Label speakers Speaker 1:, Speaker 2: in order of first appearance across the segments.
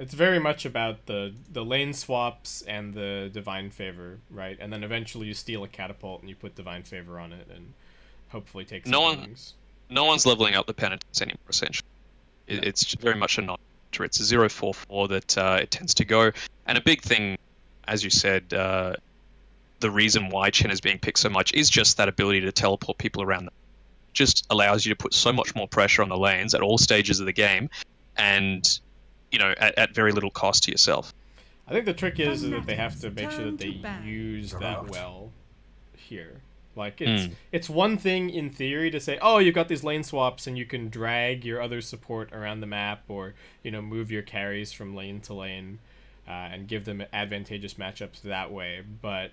Speaker 1: it's very much about the lane swaps and the divine favor, right? And then eventually you steal a catapult and you put divine favor on it and hopefully take some things.
Speaker 2: No one's leveling up the penitence anymore, essentially. It's very much a non-factor. It's a 0-4-4 that it tends to go. And a big thing, as you said, the reason why Chen is being picked so much is just that ability to teleport people around. Just allows you to put so much more pressure on the lanes at all stages of the game, and at very little cost to yourself.
Speaker 1: I think the trick is that they have to make sure that they use that well here. Like, it's one thing in theory to say, oh, you've got these lane swaps and you can drag your other support around the map, or move your carries from lane to lane and give them advantageous matchups that way. But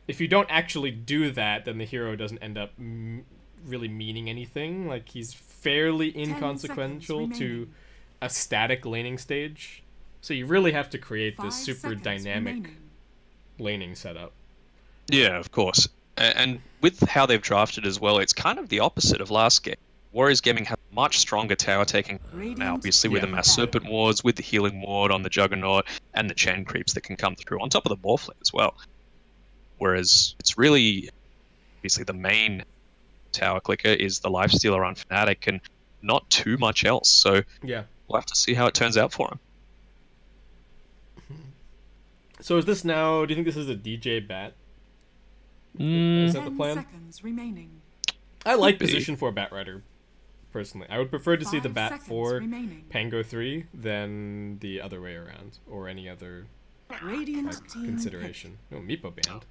Speaker 1: if you don't actually do that, then the hero doesn't end up really meaning anything. Like, he's fairly inconsequential to a static laning stage. So you really have to create this super dynamic laning setup.
Speaker 2: Yeah, of course. And with how they've drafted as well, it's kind of the opposite of last game. Warriors Gaming have much stronger tower taking now, obviously, with the Mass Serpent wards, with the healing ward on the Juggernaut, and the chain creeps that can come through, on top of the Morphlet as well. Whereas it's really, obviously, the main tower clicker is the Lifestealer on Fnatic, and not too much else. So
Speaker 1: yeah,
Speaker 2: we'll have to see how it turns out for him.
Speaker 1: So is this now, do you think this is a DJ bat? Is that the plan?
Speaker 3: Seconds remaining.
Speaker 1: I like position 4 Batrider, personally. I would prefer to see the Bat 4 Pango 3 than the other way around, or any other consideration. Oh, Meepo banned.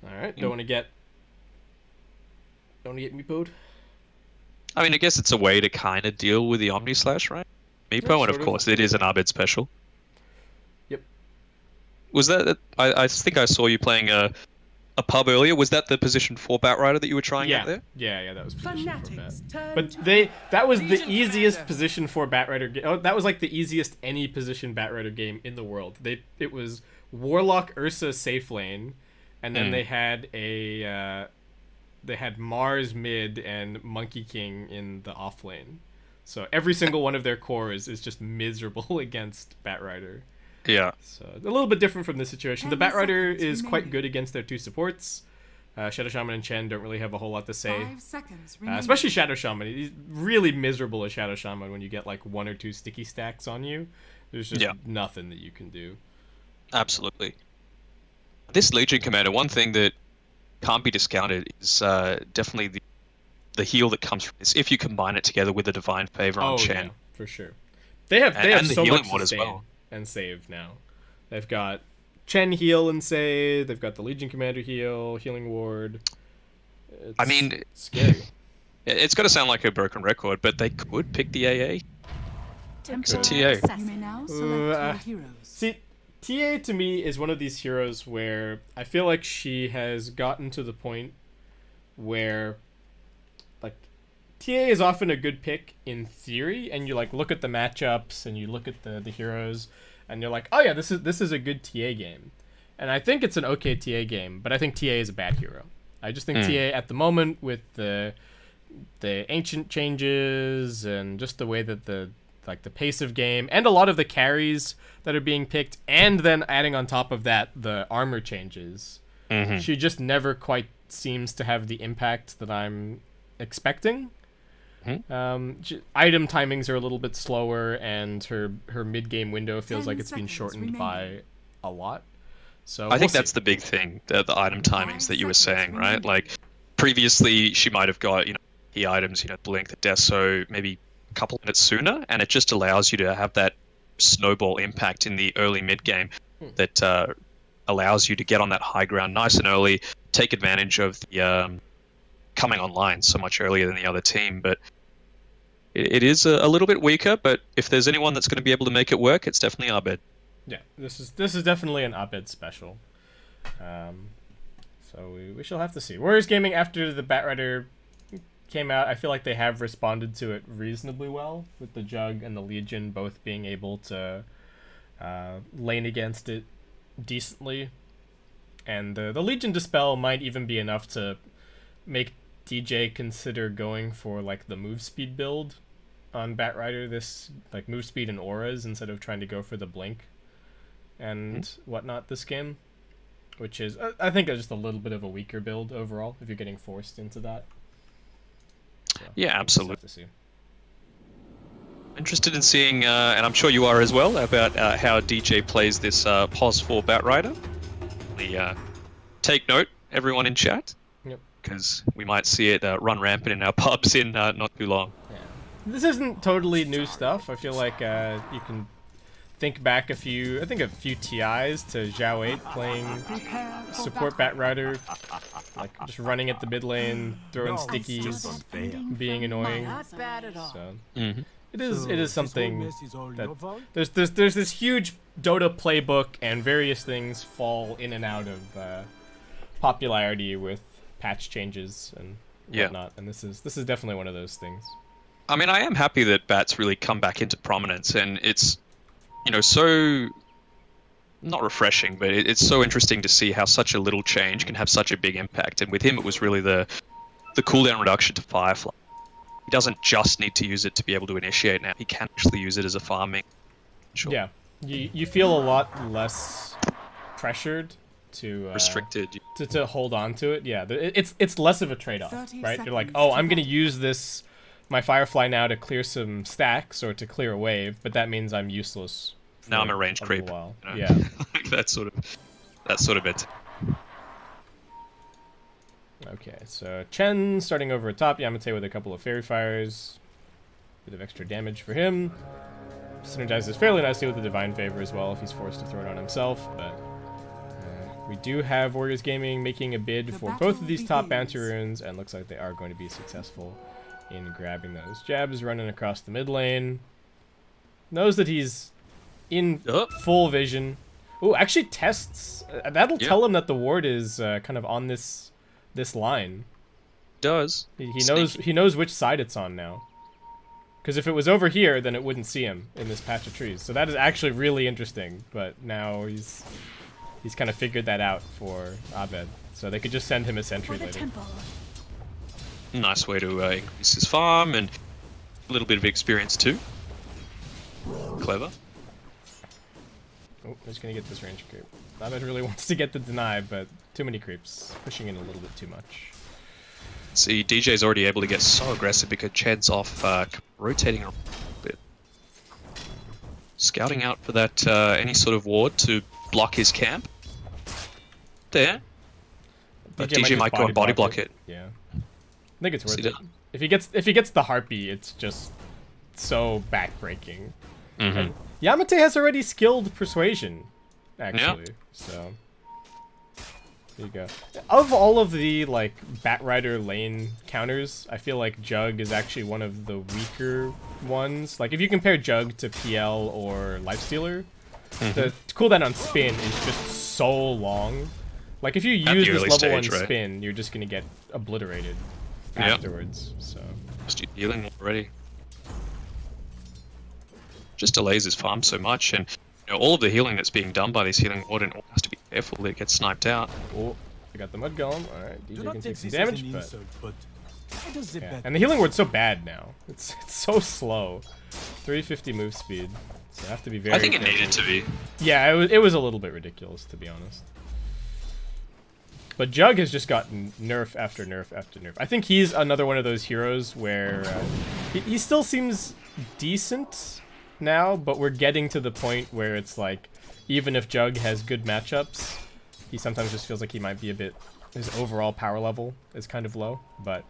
Speaker 1: Alright, don't want to get Meepo'd.
Speaker 2: I mean, I guess it's a way to kind of deal with the Omni Slash, right? Meepo, and of course it is an Abed special.
Speaker 1: Yep.
Speaker 2: Was that... I think I saw you playing a pub earlier. Was that the position 4 Batrider that you were trying out there?
Speaker 1: Yeah, that was position 4 Bat. But that was the easiest position 4 Batrider game. Oh, that was like the easiest any position Batrider game in the world. It was Warlock Ursa safe lane, and then they had Mars mid and Monkey King in the off lane. So every single one of their cores is just miserable against Batrider.
Speaker 2: Yeah.
Speaker 1: So a little bit different from this situation. The Batrider is quite good against their two supports. Shadow Shaman and Chen don't really have a whole lot to say. Especially Shadow Shaman. He's really miserable as Shadow Shaman when you get like 1 or 2 sticky stacks on you. There's just nothing that you can do.
Speaker 2: Absolutely. This Legion Commander, one thing that can't be discounted is definitely the heal that comes from this, if you combine it together with the Divine Favor on Chen.
Speaker 1: Yeah, for sure. They have so much
Speaker 2: sustain
Speaker 1: as well. And save now. They've got Chen heal and save. They've got the Legion Commander heal, healing ward.
Speaker 2: I mean,
Speaker 1: scary.
Speaker 2: It's got to sound like a broken record, but they could pick the AA. It's a TA.
Speaker 3: You may now select your heroes.
Speaker 1: See, TA to me is one of these heroes where I feel like she has gotten to the point where, like, TA is often a good pick in theory, and you like look at the matchups and you look at the heroes, and you're like, oh yeah, this is a good TA game, and I think it's an okay TA game, but I think TA is a bad hero. I just think TA at the moment, with the ancient changes and just the way that the pace of game and a lot of the carries that are being picked, and then adding on top of that the armor changes, she just never quite seems to have the impact that I'm expecting. Item timings are a little bit slower, and her mid-game window feels like it's been shortened by a lot. So
Speaker 2: I think that's the big thing, the item timings that you were saying, right? Like, previously she might have got, key items, Blink, the Deso, maybe a couple of minutes sooner, and it just allows you to have that snowball impact in the early mid-game that allows you to get on that high ground nice and early, take advantage of the coming online so much earlier than the other team. But it is a little bit weaker, but if there's anyone that's going to be able to make it work, it's definitely Abed.
Speaker 1: Yeah, this is definitely an Abed special. So we shall have to see. Warriors Gaming, after the Batrider came out, I feel like they have responded to it reasonably well, with the Jug and the Legion both being able to lane against it decently. And the Legion Dispel might even be enough to make DJ consider going for like the move speed build on Batrider this like move speed and auras instead of trying to go for the blink and whatnot this game, which is I think just a little bit of a weaker build overall if you're getting forced into that. So,
Speaker 2: yeah, absolutely.
Speaker 1: To see.
Speaker 2: Interested in seeing, and I'm sure you are as well, about how DJ plays this pos for Batrider. Take note, everyone in chat, because we might see it run rampant in our pubs in not too long.
Speaker 1: Yeah. This isn't totally new stuff. I feel like you can think back a few TIs to WG.U playing support Batrider, like just running at the mid lane, throwing stickies, being annoying.
Speaker 3: Not bad at all.
Speaker 1: So it is something that there's this huge Dota playbook, and various things fall in and out of popularity with patch changes and whatnot. And this is definitely one of those things.
Speaker 2: I mean, I am happy that Bat's really come back into prominence, and it's, you know, so not refreshing, but it's so interesting to see how such a little change can have such a big impact. And with him, it was really the cooldown reduction to Firefly. He doesn't just need to use it to be able to initiate now. He can actually use it as a farming. Sure.
Speaker 1: Yeah, you feel a lot less pressured to
Speaker 2: restricted
Speaker 1: to hold on to it. Yeah, it's less of a trade-off, right? You're like, oh, I'm gonna use my Firefly now to clear some stacks or to clear a wave, but that means I'm useless.
Speaker 2: Now I'm a range creep.
Speaker 1: You know?
Speaker 2: Yeah, like that sort of it.
Speaker 1: Okay, so Chen starting over at top. Yamate with a couple of Fairy Fires. Bit of extra damage for him. Synergizes fairly nicely with the Divine Favor as well if he's forced to throw it on himself. But we do have Warriors Gaming making a bid for both of these top bounty runes, and looks like they are going to be successful in grabbing those. Jab's running across the mid lane. Knows that he's in full vision. Ooh, actually tests. That'll tell him that the ward is kind of on this line.
Speaker 2: Does.
Speaker 1: He knows which side it's on now. Because if it was over here, then it wouldn't see him in this patch of trees. So that is actually really interesting. But now he's kind of figured that out for Abed. So they could just send him a sentry later.
Speaker 2: Nice way to increase his farm and a little bit of experience too. Clever.
Speaker 1: Oh, just gonna get this range creep. Abed really wants to get the deny, but too many creeps. Pushing in a little bit too much.
Speaker 2: See, DJ's already able to get so aggressive because Ched's off rotating a bit. Scouting out for that any sort of ward to block his camp. There. But DJ might go and body block it.
Speaker 1: Yeah. I think it's worth it. If he gets the Harpy, it's just so backbreaking. And Yamate has already skilled Persuasion, actually. Yep. So there you go. Of all of the like Batrider lane counters, I feel like Jug is actually one of the weaker ones. Like if you compare Jug to PL or Lifestealer, the cooldown on spin is just so long. Like if you use this level 1 spin, you're just gonna get obliterated afterwards. So
Speaker 2: just healing already. Just delays his farm so much, and you know, all of the healing that's being done by this healing warden has to be careful that it gets sniped out.
Speaker 1: Oh, I got the mud golem. Alright, DJ can take some damage, but yeah. And the healing ward's so bad now. It's so slow. 350 move speed. So I have to be very
Speaker 2: I think
Speaker 1: careful.
Speaker 2: It needed to be.
Speaker 1: Yeah, it was a little bit ridiculous, to be honest. But Jug has just gotten nerf after nerf after nerf. I think he's another one of those heroes where he still seems decent now, but we're getting to the point where it's like, even if Jug has good matchups, he sometimes just feels like he might be a bit, his overall power level is kind of low, but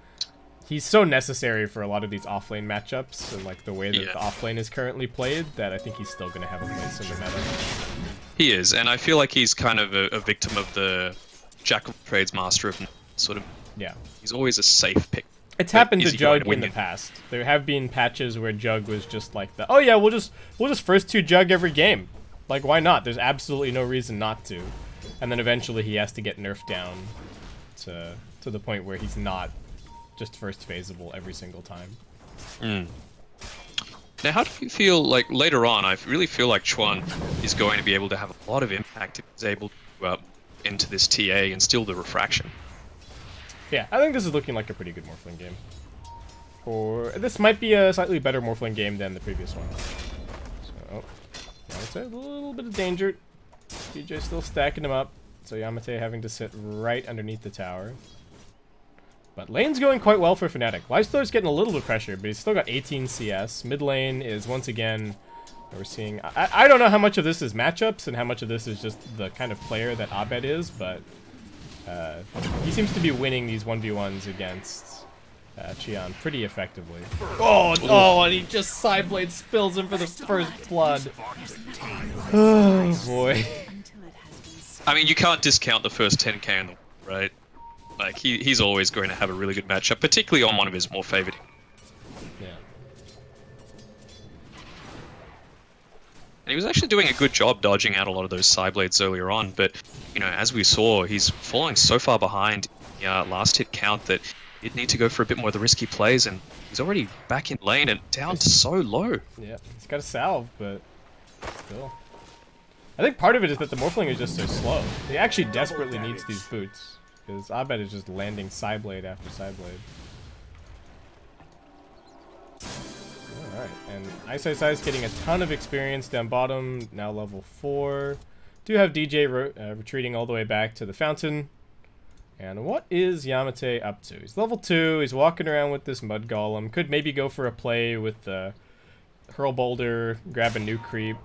Speaker 1: he's so necessary for a lot of these offlane matchups and like the way that the offlane is currently played that I think he's still going to have a place in the meta.
Speaker 2: He is, and I feel like he's kind of a victim of the Jack of Trades master of sort of. Yeah. He's always a safe pick.
Speaker 1: It's happened to Jug in the past. There have been patches where Jug was just like the, oh yeah, we'll just first 2 Jug every game. Like why not? There's absolutely no reason not to. And then eventually he has to get nerfed down to the point where he's not just first phaseable every single time.
Speaker 2: Now, how do you feel like later on? I really feel like Chuan is going to be able to have a lot of impact if he's able to into this TA and steal the refraction.
Speaker 1: Yeah, I think this is looking like a pretty good Morphling game. Or this might be a slightly better Morphling game than the previous one. So, oh, Yamate, a little bit of danger. DJ still stacking him up. So Yamate having to sit right underneath the tower. But lane's going quite well for Fnatic. Lifestealer's getting a little bit of pressure, but he's still got 18 CS. Mid lane is once again, we're seeing... I don't know how much of this is matchups and how much of this is just the kind of player that Abed is, but he seems to be winning these 1v1s against Qian pretty effectively. Oh, and he just sideblade spills him for the first blood. Oh, boy.
Speaker 2: I mean, you can't discount the first 10k in the world, right? Like, he's always going to have a really good matchup, particularly on one of his more favored.
Speaker 1: Yeah.
Speaker 2: And he was actually doing a good job dodging out a lot of those side blades earlier on, but, you know, as we saw, he's falling so far behind the last hit count that he'd need to go for a bit more of the risky plays, and he's already back in lane and down so low.
Speaker 1: Yeah, he's got a salve, but still. I think part of it is that the Morphling is just so slow. He actually desperately needs these boots, because Abed is just landing sideblade after sideblade. Alright, and Ice is getting a ton of experience down bottom, now level 4. Do have DJ retreating all the way back to the fountain. And what is Yamate up to? He's level 2, he's walking around with this mud golem. Could maybe go for a play with the hurl boulder, grab a new creep,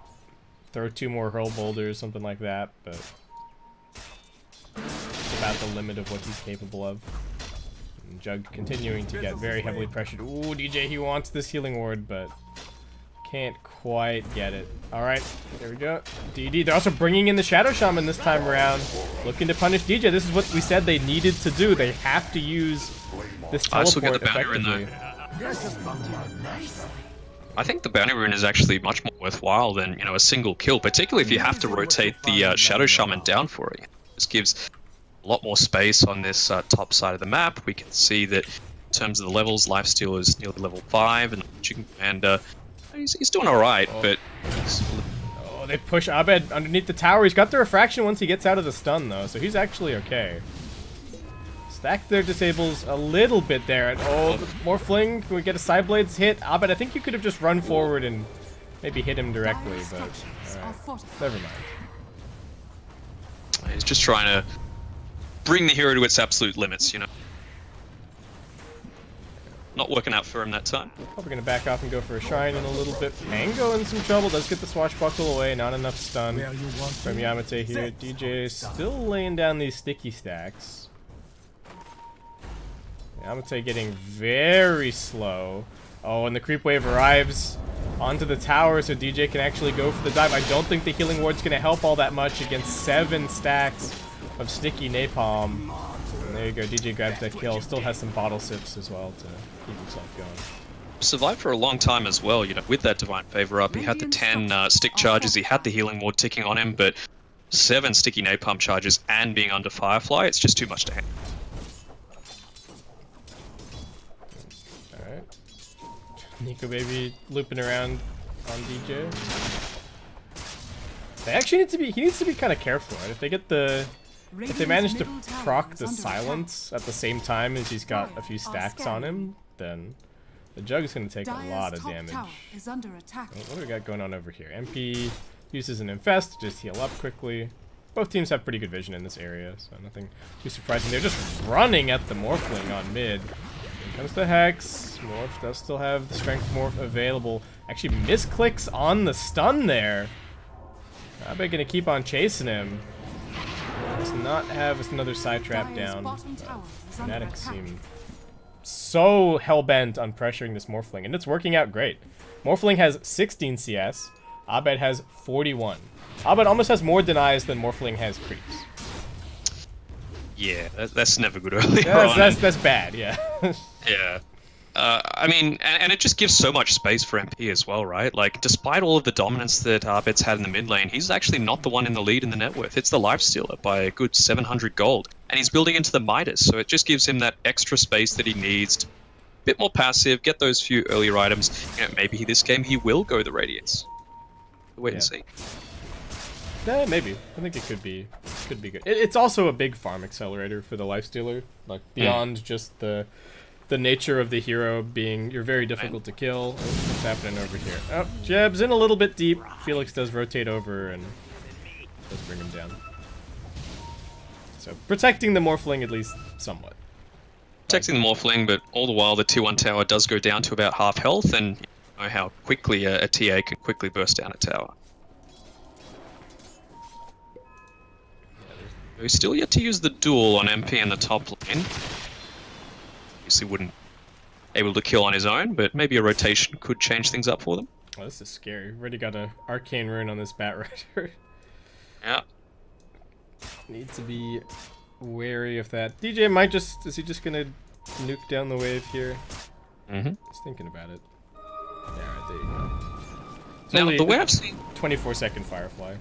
Speaker 1: throw 2 more hurl boulders, something like that, but it's about the limit of what he's capable of. And Jug continuing to get very heavily pressured. Ooh, DJ, he wants this healing ward, but can't quite get it. Alright, there we go. DD, they're also bringing in the Shadow Shaman this time around, looking to punish DJ. This is what we said they needed to do. They have to use this teleport effectively.
Speaker 2: I think the bounty rune is actually much more worthwhile than, you know, a single kill, particularly if you have to rotate the Shadow Shaman down for it. This gives a lot more space on this top side of the map. We can see that in terms of the levels, Lifesteal is nearly level 5, and he's doing alright, but...
Speaker 1: Oh, they push Abed underneath the tower. He's got the refraction once he gets out of the stun, though, so he's actually okay. Stack their disables a little bit there, and oh, more fling. Can we get a Sideblades hit? Abed, I think you could have just run forward and maybe hit him directly, but never mind.
Speaker 2: He's just trying to bring the hero to its absolute limits, you know. Not working out for him that time.
Speaker 1: Probably going to back off and go for a shrine in a little bit. Pango in some trouble. Does get the swashbuckle away. Not enough stun from Yamate here. DJ still laying down these sticky stacks. Yamate getting very slow. Oh, and the creep wave arrives onto the tower so DJ can actually go for the dive. I don't think the healing ward's going to help all that much against 7 stacks of sticky napalm. And there you go, DJ grabs that kill. Still has some bottle sips as well to keep himself going.
Speaker 2: Survived for a long time as well, you know, with that Divine Favor up. He had the 10 stick charges, he had the healing ward ticking on him, but 7 sticky napalm charges and being under Firefly, it's just too much to handle.
Speaker 1: Alright. Nico Baby looping around on DJ. They actually need to be, he needs to be kind of careful, right? If they get the... If they manage to proc the silence at the same time as he's got a few stacks on him, then the Jug's going to take a lot of damage. Oh, what do we got going on over here? MP uses an Infest to just heal up quickly. Both teams have pretty good vision in this area, so nothing too surprising. They're just running at the Morphling on mid. Here comes the Hex. Morph does still have the Strength Morph available. Actually misclicks on the stun there. I'm going to keep on chasing him. Does not have another side trap down. Fnatic seem so hell-bent on pressuring this Morphling, and it's working out great. Morphling has 16 CS, Abed has 41. Abed almost has more denies than Morphling has creeps.
Speaker 2: Yeah, that's never good earlier
Speaker 1: that's bad, yeah.
Speaker 2: Yeah. I mean, and it just gives so much space for MP as well, right? Like, despite all of the dominance that Abed's had in the mid lane, he's actually not the one in the lead in the net worth. It's the Lifestealer by a good 700 gold. And he's building into the Midas, so it just gives him that extra space that he needs. A bit more passive, get those few earlier items. You know, maybe this game he will go the Radiance. Wait and see.
Speaker 1: Yeah, maybe. I think it could be good. It's also a big farm accelerator for the Lifestealer, like beyond just the the nature of the hero being you're very difficult to kill. What's happening over here? Oh, Jeb's in a little bit deep. Felix does rotate over and does bring him down. So protecting the Morphling at least somewhat.
Speaker 2: Protecting the Morphling, but all the while the tier 1 tower does go down to about half health, and you know how quickly a TA can quickly burst down a tower. We're still yet to use the duel on MP in the top lane. Obviously wouldn't able to kill on his own, but maybe a rotation could change things up for them.
Speaker 1: Oh, this is scary. We've already got a arcane rune on this Batrider.
Speaker 2: Yeah.
Speaker 1: Need to be wary of that. DJ might just... Is he just gonna nuke down the wave here?
Speaker 2: Mm-hmm.
Speaker 1: He's thinking about it. Yeah, right, there you go. It's
Speaker 2: Now,
Speaker 1: only
Speaker 2: the way I've seen...
Speaker 1: 24-second Firefly.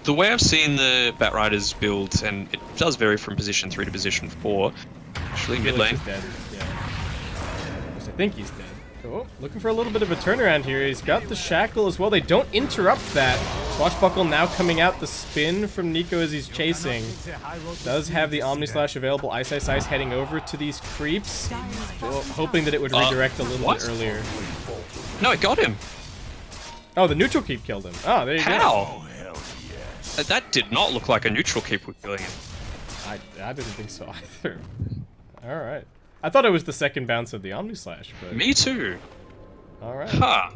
Speaker 2: The way I've seen the Batriders build, and it does vary from position 3 to position 4, actually mid lane.
Speaker 1: He's dead. Yeah. I think he's dead. Oh, looking for a little bit of a turnaround here. He's got the shackle as well. They don't interrupt that. Swashbuckle now coming out. The spin from Nico as he's chasing. Does have the Omni Slash available. Ice heading over to these creeps. Still hoping that it would redirect a little bit earlier.
Speaker 2: No, it got him.
Speaker 1: Oh, the neutral keep killed him. Oh, there you go.
Speaker 2: How? That did not look like a neutral keep was killing him.
Speaker 1: I didn't think so either. Alright. I thought it was the second bounce of the Omni Slash, but...
Speaker 2: Me too.
Speaker 1: Alright.
Speaker 2: Huh.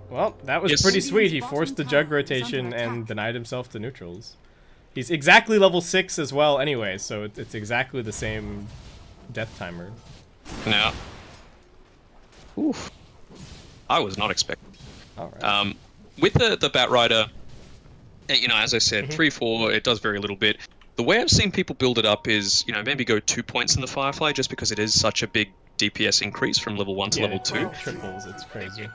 Speaker 1: Well, that was pretty sweet. He forced the jug rotation and denied himself to neutrals. He's exactly level 6 as well anyway, so it's exactly the same death timer.
Speaker 2: Yeah. Oof. I was not expecting.
Speaker 1: Alright.
Speaker 2: With the Batrider, you know, as I said, 3-4, it does vary a little bit. The way I've seen people build it up is, you know, maybe go 2 points in the Firefly just because it is such a big DPS increase from level 1 to level 2.
Speaker 1: Triples, it's crazy.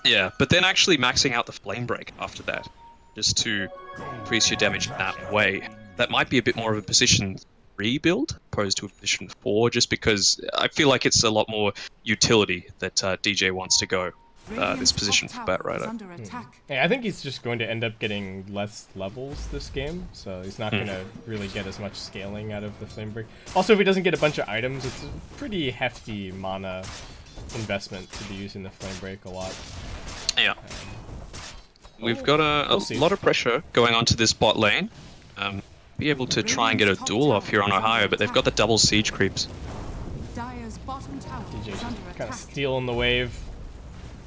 Speaker 2: Yeah, but then actually maxing out the Flame Break after that, just to increase your damage in that way. That might be a bit more of a position 3 build, opposed to a position 4, just because I feel like it's a lot more utility that DJ wants to go. This position for Batrider.
Speaker 1: Yeah, I think he's just going to end up getting less levels this game, so he's not going to really get as much scaling out of the Flame Break. Also, if he doesn't get a bunch of items, it's a pretty hefty mana investment to be using the Flame Break a lot.
Speaker 2: Yeah. We've got a lot of pressure going onto this bot lane. Be able to try and get a duel off here on Ohio, but they've got the double siege creeps.
Speaker 3: DJ's
Speaker 1: kind of stealing the wave.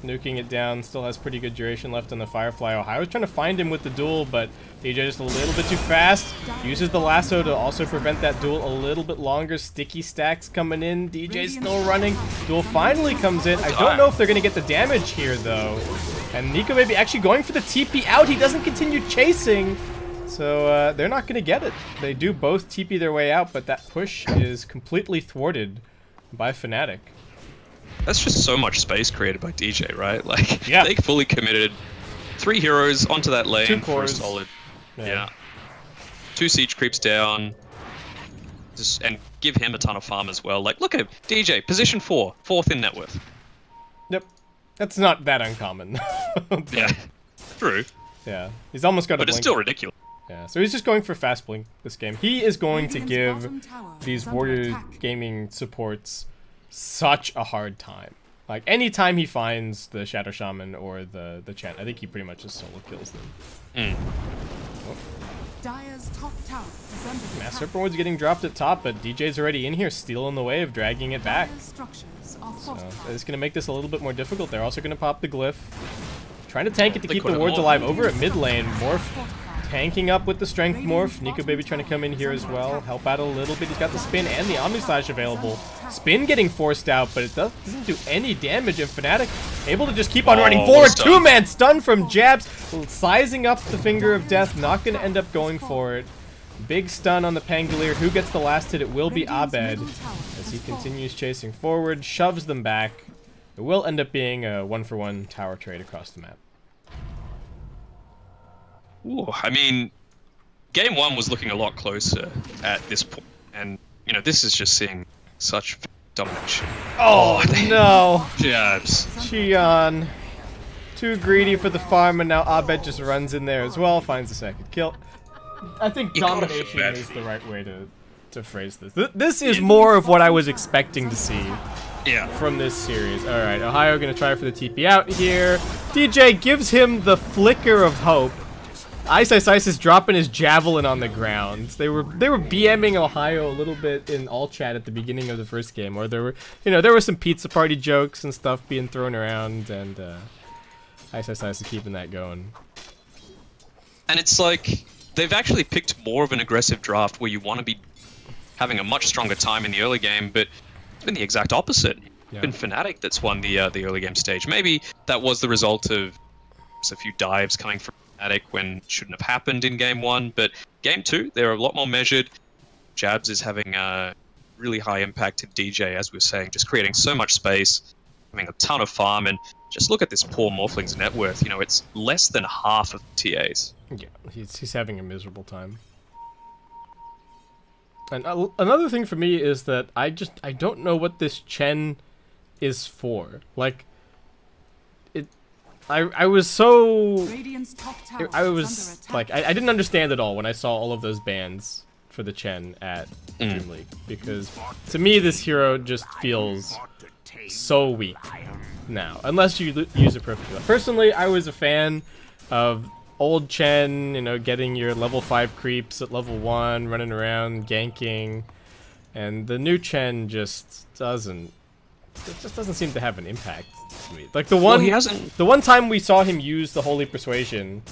Speaker 1: Nuking it down, still has pretty good duration left on the Firefly. Ohio's trying to find him with the duel, but DJ just a little bit too fast. Uses the lasso to also prevent that duel a little bit longer. Sticky stacks coming in. DJ's still running. Duel finally comes in. I don't know if they're going to get the damage here, though. And Nico maybe actually going for the TP out. He doesn't continue chasing. So they're not going to get it. They do both TP their way out, but that push is completely thwarted by Fnatic.
Speaker 2: That's just so much space created by DJ, right? Like,
Speaker 1: yeah.
Speaker 2: They fully committed 3 heroes onto that lane
Speaker 1: 2
Speaker 2: for
Speaker 1: cores.
Speaker 2: a solid... Yeah. 2 siege creeps down. And give him a ton of farm as well. Like, look at him. DJ, position 4. 4th in net worth.
Speaker 1: Yep. That's not that uncommon.
Speaker 2: Yeah. True.
Speaker 1: Yeah. He's almost got a
Speaker 2: But it's
Speaker 1: blink.
Speaker 2: still ridiculous.
Speaker 1: Yeah, so he's just going for fast blink this game. He is going to give these Warriors Gaming supports such a hard time. Like, anytime he finds the Shadow Shaman or the Chant, I think he pretty much just solo kills them.
Speaker 3: Dire's top tower is under attack.
Speaker 1: Master Serpentwood's getting dropped at top, but DJ's already in here, stealing the wave, dragging it back. So it's going to make this a little bit more difficult. They're also going to pop the glyph. Trying to tank it to keep the wards alive. Over at mid lane, Morph tanking up with the strength morph. Nico Baby trying to come in here as well. Help out a little bit. He's got the spin and the Omni Slash available. Spin getting forced out, but it doesn't do any damage. And Fnatic able to just keep on running forward. 2-man stun from Jabs. Sizing up the Finger of Death. Not going to end up going for it. Big stun on the Pangolier. Who gets the last hit? It will be Abed. As he continues chasing forward. Shoves them back. It will end up being a 1-for-1 tower trade across the map.
Speaker 2: Ooh, I mean, game 1 was looking a lot closer at this point, and you know this is just seeing such domination.
Speaker 1: Oh no!
Speaker 2: Jabs.
Speaker 1: Xion, too greedy for the farm, and now Abed just runs in there as well, finds a second kill. I think domination is the right way to phrase this. This is more of what I was expecting to see from this series. All right, Ohio gonna try for the TP out here. DJ gives him the flicker of hope. Ice is dropping his javelin on the ground. They were BMing Ohio a little bit in all chat at the beginning of the first game, or there were some pizza party jokes and stuff being thrown around, and Ice is keeping that going.
Speaker 2: And it's like they've actually picked more of an aggressive draft where you want to be having a much stronger time in the early game, but it's been the exact opposite. It's been Fnatic that's won the early game stage. Maybe that was the result of a few dives coming from Fnatic when it shouldn't have happened in game 1, but game 2 they're a lot more measured. Jabs is having a really high impact to DJ, as we were saying, just creating so much space, having a ton of farm, and just look at this poor Morphling's net worth. You know, it's less than half of TA's.
Speaker 1: Yeah, he's having a miserable time. And another thing for me is that I don't know what this Chen is for. Like, I was so... I was, like, I didn't understand it all when I saw all of those bans for the Chen at Dream League. Because, to me, this hero just feels so weak now. Unless you use it perfectly. Personally, I was a fan of old Chen, you know, getting your level 5 creeps at level 1, running around, ganking. And the new Chen just doesn't... It just doesn't seem to have an impact to me. Like the one time we saw him use the Holy Persuasion,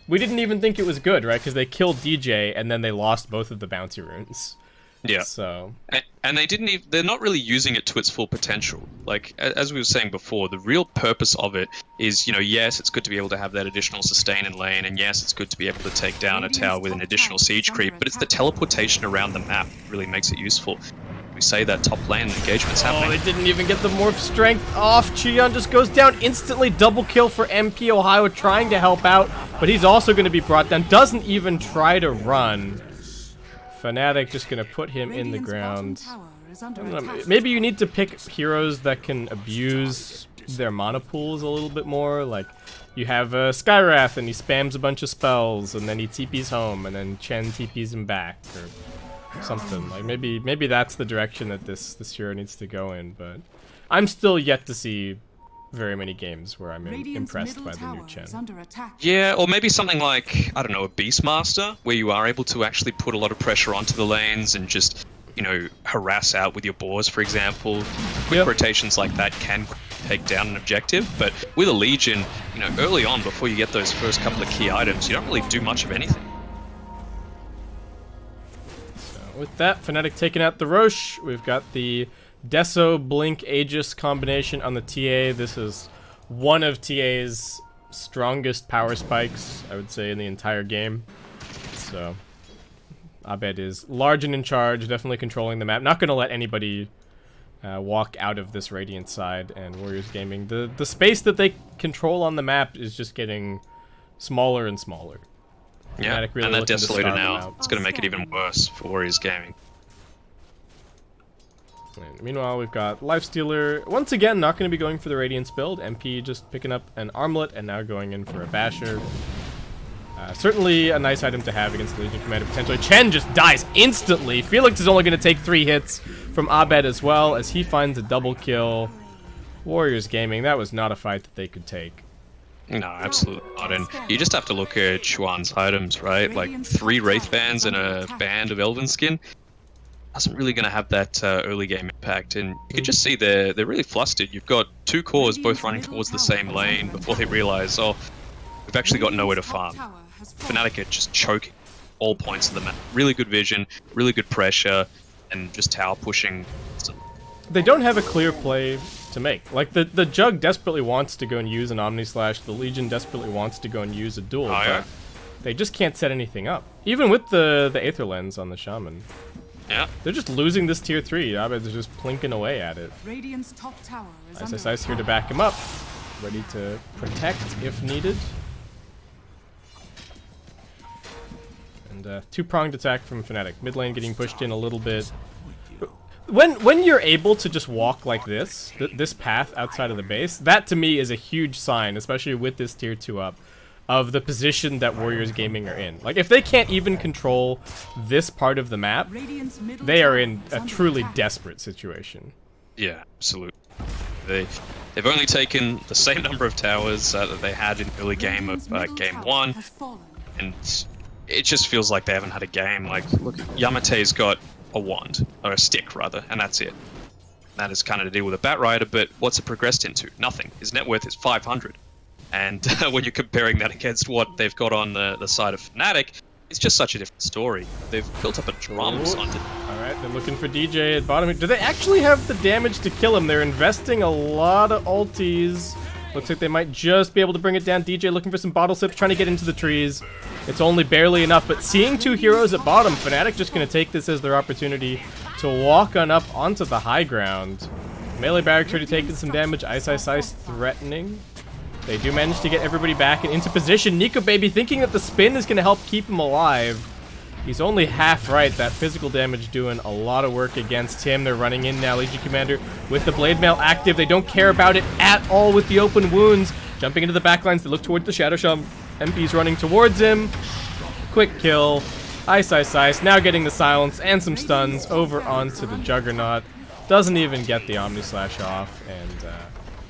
Speaker 1: we didn't even think it was good, right? Because they killed DJ and then they lost both of the bounty runes.
Speaker 2: Yeah.
Speaker 1: So.
Speaker 2: And they didn't even, they're not really using it to its full potential. Like, as we were saying before, the real purpose of it is, you know, yes, it's good to be able to have that additional sustain in lane, and yes, it's good to be able to take down a tower with an additional siege creep, but it's the teleportation around the map that really makes it useful. We say that top lane engagement's happening.
Speaker 1: Oh, they didn't even get the morph strength off. Chion just goes down instantly. Double kill for MP Ohio trying to help out, but he's also going to be brought down. Doesn't even try to run. Fnatic just going to put him in the ground. Maybe you need to pick heroes that can abuse their mana pools a little bit more. Like, you have Skywrath and he spams a bunch of spells and then he TPs home and then Chen TPs him back. Or something. Like, maybe that's the direction that this hero needs to go in, but I'm still yet to see very many games where I'm impressed by the new Chen.
Speaker 2: Yeah, or maybe something like, I don't know, a Beastmaster, where you are able to actually put a lot of pressure onto the lanes and just, you know, harass out with your boars, for example. Quick rotations like that can take down an objective, but with a Legion, you know, early on, before you get those first couple of key items, you don't really do much of anything.
Speaker 1: With that, Fnatic taking out the Roche. We've got the Deso Blink Aegis combination on the TA. This is one of TA's strongest power spikes, I would say, in the entire game. So, Abed is large and in charge, definitely controlling the map. Not going to let anybody walk out of this Radiant side, and Warriors Gaming. The space that they control on the map is just getting smaller and smaller.
Speaker 2: Yeah, really, and that Desolator now, it's going to make it even worse for Warriors Gaming.
Speaker 1: And meanwhile, we've got Lifestealer, once again, not going to be going for the Radiance build. MP just picking up an Armlet and now going in for a Basher. Certainly a nice item to have against the Legion Commander, potentially. Chen just dies instantly. Felix is only going to take 3 hits from Abed as well, as he finds a double kill. Warriors Gaming, that was not a fight that they could take.
Speaker 2: No, absolutely not. And you just have to look at Chuan's items, right? Like 3 Wraith Bands and a band of Elven Skin. Isn't really going to have that early game impact, and you can just see they're really flustered. You've got 2 cores both running towards the same lane before they realize, oh, we've actually got nowhere to farm. Fnatic are just choking all points of the map. Really good vision, really good pressure, and just tower pushing.
Speaker 1: They don't have a clear play to make. Like, the Jug desperately wants to go and use an Omni Slash, the Legion desperately wants to go and use a duel, but they just can't set anything up. Even with the Aether Lens on the Shaman.
Speaker 2: Yeah.
Speaker 1: They're just losing this tier 3. Abed's just plinking away at it.
Speaker 3: Radiant's top tower is
Speaker 1: Ice here to back him up. Ready to protect if needed. And 2-pronged attack from Fnatic. Mid lane getting pushed in a little bit. When you're able to just walk like this, this path outside of the base, that to me is a huge sign, especially with this tier 2 up, of the position that Warriors Gaming are in. Like, if they can't even control this part of the map, they are in a truly desperate situation.
Speaker 2: Yeah, absolutely. They've only taken the same number of towers that they had in the early game of game 1, and it just feels like they haven't had a game. Like, look, Yamate's got a wand, or a stick rather, and that's it. That is kind of to deal with a Bat Rider, but what's it progressed into? Nothing. His net worth is 500. And when you're comparing that against what they've got on the side of Fnatic, it's just such a different story. They've built up a drums onto...
Speaker 1: Alright, they're looking for DJ at bottom. Do they actually have the damage to kill him? They're investing a lot of ultis. Looks like they might just be able to bring it down. DJ looking for some bottle sips, trying to get into the trees. It's only barely enough, but seeing 2 heroes at bottom, Fnatic just going to take this as their opportunity to walk on up onto the high ground. Melee barracks already taking some damage. Ice threatening. They do manage to get everybody back and into position. Nico Baby thinking that the spin is going to help keep him alive. He's only half right. That physical damage doing a lot of work against him. They're running in now. Legion Commander with the Blade Mail active. They don't care about it at all with the open wounds. Jumping into the backlines. They look towards the Shadow Shaman. MP's running towards him. Quick kill. Ice. Now getting the silence and some stuns over onto the Juggernaut. Doesn't even get the Omni Slash off. And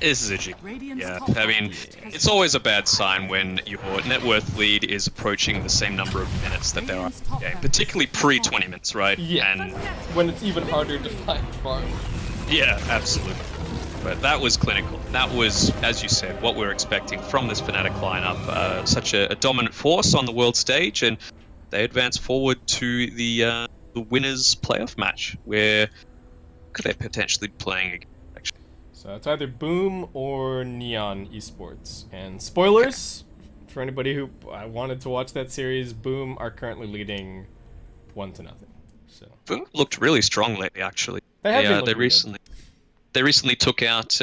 Speaker 2: this is a G. Yeah, I mean, it's always a bad sign when your net worth lead is approaching the same number of minutes that there are in the game, particularly pre-20 minutes, right?
Speaker 1: Yeah, and when it's even harder to find farm.
Speaker 2: Yeah, absolutely. But that was clinical. That was, as you said, what we were expecting from this Fnatic lineup. Such a dominant force on the world stage, and they advance forward to the winners playoff match, where they're potentially playing again.
Speaker 1: So it's either Boom or Neon Esports. And spoilers, for anybody who wanted to watch that series, Boom are currently leading 1-0. So
Speaker 2: Boom looked really strong lately, actually. They recently took out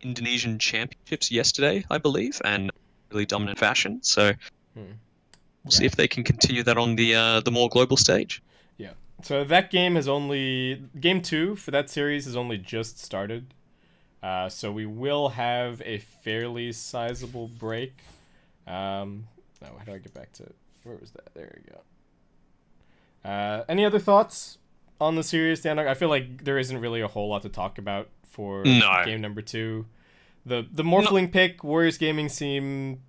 Speaker 2: Indonesian championships yesterday, I believe, and really dominant fashion. So we'll see if they can continue that on the more global stage.
Speaker 1: Yeah. So that game has game 2 for that series has only just started. So we will have a fairly sizable break. How do I get back to, where was that? There we go. Any other thoughts on the series, Danog? I feel like there isn't really a whole lot to talk about for game number 2. The Morphling pick, Warriors Gaming seem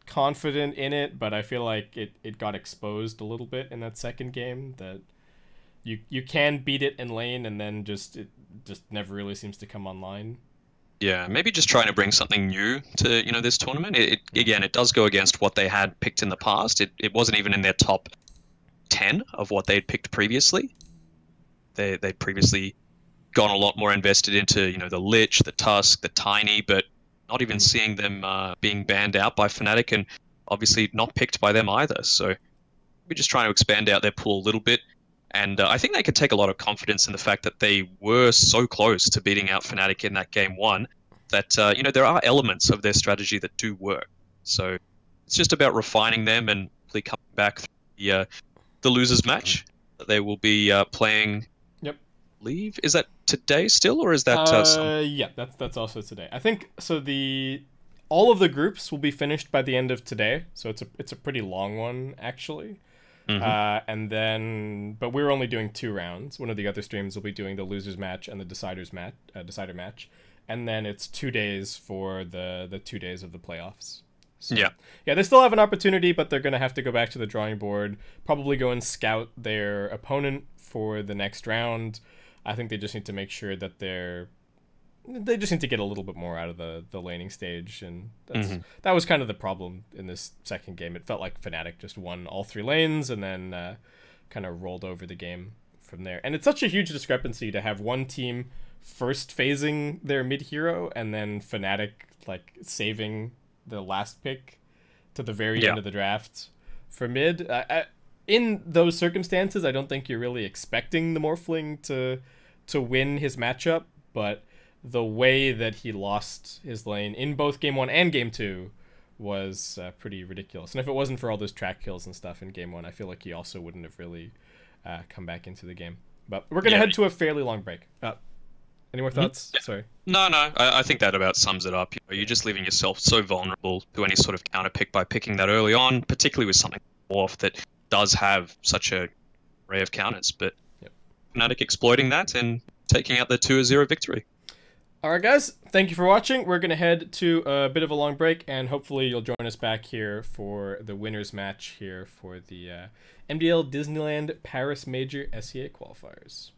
Speaker 1: confident in it, but I feel like it got exposed a little bit in that second game, that you can beat it in lane, and then it just never really seems to come online.
Speaker 2: Yeah, maybe just trying to bring something new to this tournament. It does go against what they had picked in the past. It wasn't even in their top 10 of what they had picked previously. They'd previously gone a lot more invested into the Lich, the Tusk, the Tiny, but not even seeing them being banned out by Fnatic, and obviously not picked by them either. So we're just trying to expand out their pool a little bit. And I think they could take a lot of confidence in the fact that they were so close to beating out Fnatic in that game 1 that, there are elements of their strategy that do work. So it's just about refining them and really coming back through the losers match that they will be playing.
Speaker 1: Yep.
Speaker 2: Leave? Is that today still, or is that...
Speaker 1: Yeah, that's also today. I think, so all of the groups will be finished by the end of today, so it's a pretty long one, actually. Mm-hmm. And then, but we're only doing 2 rounds. One of the other streams will be doing the losers match and the decider match, and then it's 2 days for the 2 days of the playoffs. So, yeah, they still have an opportunity, but they're gonna have to go back to the drawing board, probably go and scout their opponent for the next round. I think they just need to make sure that they just need to get a little bit more out of the laning stage, and that was kind of the problem in this second game. It felt like Fnatic just won all 3 lanes and then kind of rolled over the game from there. And it's such a huge discrepancy to have one team first phasing their mid hero and then Fnatic like saving the last pick to the very end of the draft for mid. In those circumstances, I don't think you're really expecting the Morphling to win his matchup, but the way that he lost his lane in both game 1 and game 2 was pretty ridiculous. And if it wasn't for all those track kills and stuff in game 1, I feel like he also wouldn't have really come back into the game. But we're going to head to a fairly long break. Any more thoughts? Sorry.
Speaker 2: No. I think that about sums it up. You're just leaving yourself so vulnerable to any sort of counter pick by picking that early on, particularly with something off that does have such a array of counters. But Fnatic exploiting that and taking out the 2-0 victory.
Speaker 1: All right, guys, thank you for watching. We're going to head to a bit of a long break, and hopefully you'll join us back here for the winners match here for the MDL Disneyland Paris Major SEA qualifiers.